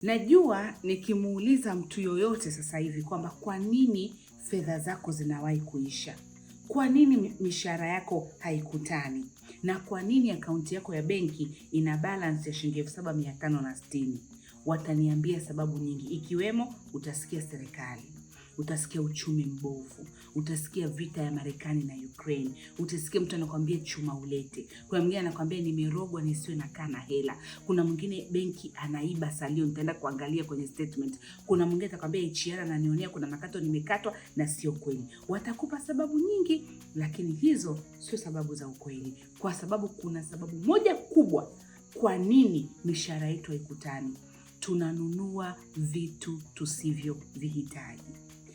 Najua nikimuuliza mtu yoyote sasa hivi kwamba kwa nini fedha zako zinawahi kuisha? Kwa nini mishahara yako haikutani? Na kwa nini akaunti yako ya benki ina balance ya shilingi 7,560? Wataniambia sababu nyingi, ikiwemo utasikia serikali, utasikia uchumi mbovu, utasikia vita ya Marekani na Ukraine, utasikia mtu anakuambia chuma ulete. Kuna mwingine anakuambia nimerogwa nisiwe nakaa na hela. Kuna mwingine benki anaiba salio, nitaenda kuangalia kwenye statement. Kuna mwingine atakwambia HR ananionea, kuna makato nimekatwa na sio kweli. Watakupa sababu nyingi, lakini hizo sio sababu za ukweli. Kwa sababu kuna sababu moja kubwa kwa nini mishahara yetu haikutani. Tunanunua vitu tusivyovihitaji.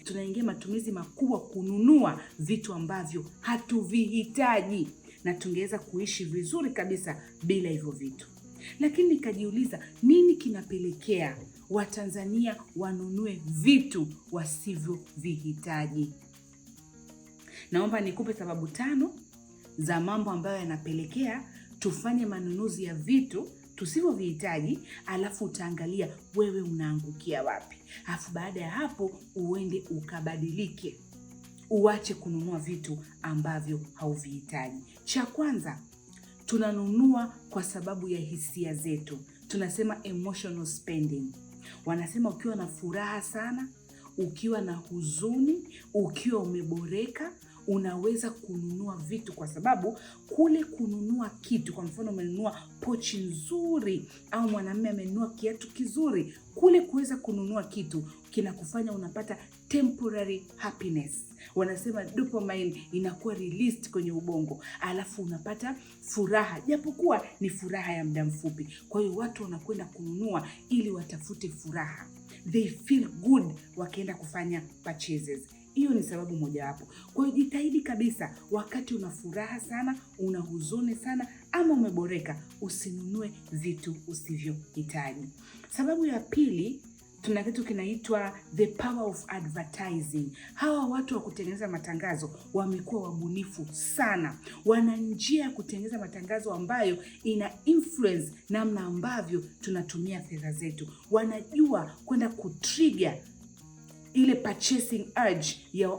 Tunaingia matumizi makubwa kununua vitu ambavyo hatuvihitaji, na tungeweza kuishi vizuri kabisa bila hivyo vitu. Lakini nikajiuliza, nini kinapelekea Watanzania wanunue vitu wasivyovihitaji? Naomba nikupe sababu 5 za mambo ambayo yanapelekea tufanye manunuzi ya vitu tusivyovihitaji, alafu utaangalia wewe unaangukia wapi. Alafu baada ya hapo uende ukabadilike, uache kununua vitu ambavyo hauvihitaji. Cha kwanza, tunanunua kwa sababu ya hisia zetu. Tunasema emotional spending. Wanasema ukiwa na furaha sana, ukiwa na huzuni, ukiwa umeboreka, unaweza kununua vitu, kwa sababu kule kununua kitu, kwa mfano umenunua pochi nzuri au mwanamume amenunua kiatu kizuri, kule kuweza kununua kitu kinakufanya unapata temporary happiness. Wanasema dopamine inakuwa released kwenye ubongo, alafu unapata furaha, japokuwa ni furaha ya muda mfupi. Kwa hiyo watu wanakwenda kununua ili watafute furaha, they feel good wakienda kufanya purchases. Hiyo ni sababu mojawapo. Kwa hiyo jitahidi kabisa, wakati una furaha sana, una huzuni sana, ama umeboreka, usinunue vitu usivyohitaji. Sababu ya pili, tuna kitu kinaitwa the power of advertising. Hawa watu wa kutengeneza matangazo wamekuwa wabunifu sana. Wana njia ya kutengeneza matangazo ambayo ina influence namna ambavyo tunatumia fedha zetu. Wanajua kwenda kutrigger ile purchasing urge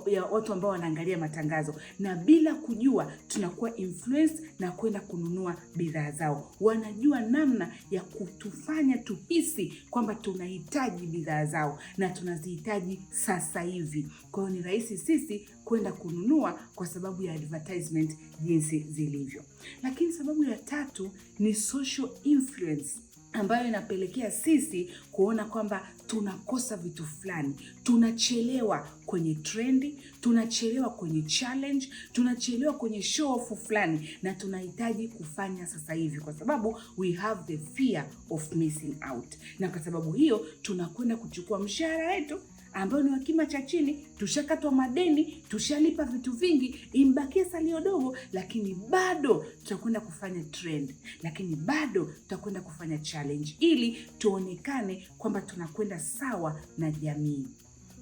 ya watu ambao wanaangalia matangazo, na bila kujua tunakuwa influenced na kwenda kununua bidhaa zao. Wanajua namna ya kutufanya tuhisi kwamba tunahitaji bidhaa zao na tunazihitaji sasa hivi. Kwa hiyo ni rahisi sisi kwenda kununua kwa sababu ya advertisement jinsi zilivyo. Lakini sababu ya 3 ni social influence, ambayo inapelekea sisi kuona kwamba tunakosa vitu fulani. Tunachelewa kwenye trendi, tunachelewa kwenye challenge, tunachelewa kwenye show off fulani, na tunahitaji kufanya sasa hivi kwa sababu we have the fear of missing out. Na kwa sababu hiyo tunakwenda kuchukua mshahara wetu ambayo ni wa kima cha chini, tushakatwa madeni, tushalipa vitu vingi, imbakie salio dogo, lakini bado tutakwenda kufanya trend, lakini bado tutakwenda kufanya challenge ili tuonekane kwamba tunakwenda sawa na jamii.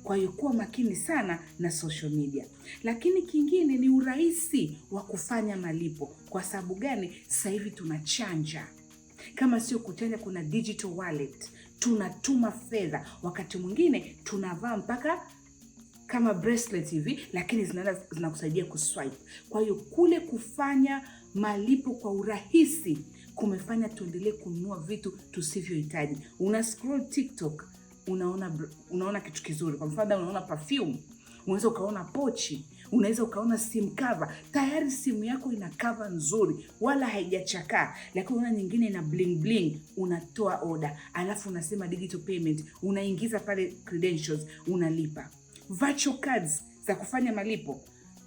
Kwa hiyo kuwa makini sana na social media. Lakini kingine ni urahisi wa kufanya malipo. Kwa sababu gani? Sasa hivi tunachanja. Kama sio kuchanja, kuna digital wallet. Tunatuma fedha. Wakati mwingine tunavaa mpaka kama bracelet hivi, lakini zinakusaidia kuswipe. Kwa hiyo kule kufanya malipo kwa urahisi kumefanya tuendelee kununua vitu tusivyohitaji. Una scroll TikTok, unaona kitu kizuri. Kwa mfano unaona perfume, unaweza ukaona pochi, unaweza ukaona sim cover. Tayari simu yako ina cover nzuri, wala haijachakaa, lakini unaona nyingine ina bling bling. Unatoa order, alafu unasema digital payment, unaingiza pale credentials, unalipa. Virtual cards za kufanya malipo.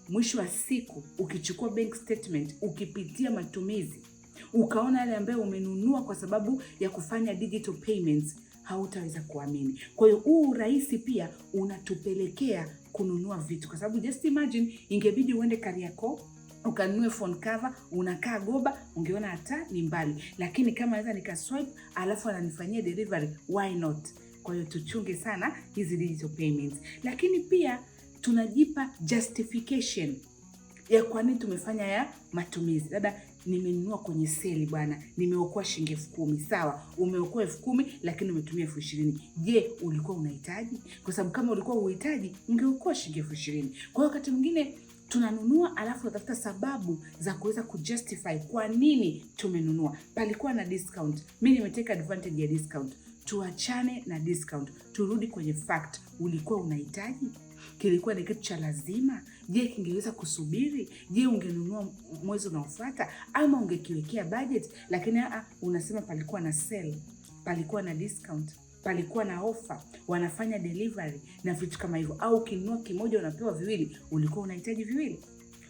Mwisho wa siku ukichukua bank statement, ukipitia matumizi, ukaona yale ambayo umenunua kwa sababu ya kufanya digital payments, hautaweza kuamini. Kwa hiyo huu urahisi pia unatupelekea kununua vitu, kwa sababu just imagine ingebidi uende Kariakoo ukanunue phone cover, unakaa Goba, ungeona hata ni mbali, lakini kama naweza nikaswipe alafu ananifanyia delivery, why not? Kwa hiyo tuchunge sana hizi digital payments. Lakini pia tunajipa justification ya kwa nini tumefanya ya matumizi. Labda nimenunua kwenye seli bwana, nimeokoa shilingi 10,000. Sawa, umeokoa 10,000 lakini umetumia 20,000. Je, ulikuwa unahitaji? Kwa sababu kama ulikuwa uhitaji, ungeokoa shilingi 20,000. Kwa hiyo wakati mwingine tunanunua alafu tunatafuta sababu za kuweza kujustify kwa nini tumenunua. Palikuwa na discount, mimi nimeteka advantage ya discount. Tuachane na discount, turudi kwenye fact. Ulikuwa unahitaji? Kilikuwa ni kitu cha lazima? Je, kingeweza kusubiri? Je, ungenunua mwezi unaofuata ama ungekiwekea budget? Lakini unasema palikuwa na sale, palikuwa na discount, palikuwa na offer, wanafanya delivery na vitu kama hivyo. Au ukinunua kimoja unapewa viwili. Ulikuwa unahitaji viwili?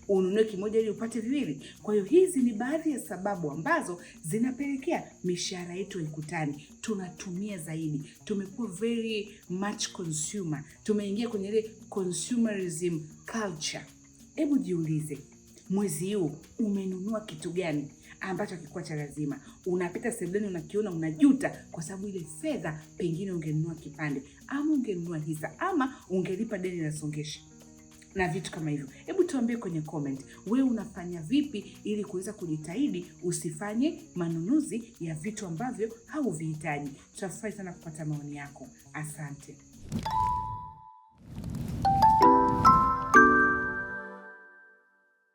Ununue kimoja ili upate viwili. Kwa hiyo hizi ni baadhi ya sababu ambazo zinapelekea mishahara yetu haikutani. Tunatumia zaidi, tumekuwa very much consumer, tumeingia kwenye ile consumerism culture. Hebu jiulize, mwezi huu umenunua kitu gani ambacho hakikuwa cha lazima? Unapita sebuleni unakiona unajuta, kwa sababu ile fedha pengine ungenunua kipande ama ungenunua hisa ama ungelipa deni la songesha na vitu kama hivyo. Hebu tuambie kwenye comment, wewe unafanya vipi ili kuweza kujitahidi usifanye manunuzi ya vitu ambavyo hauvihitaji. Tutafurahi sana kupata maoni yako. Asante.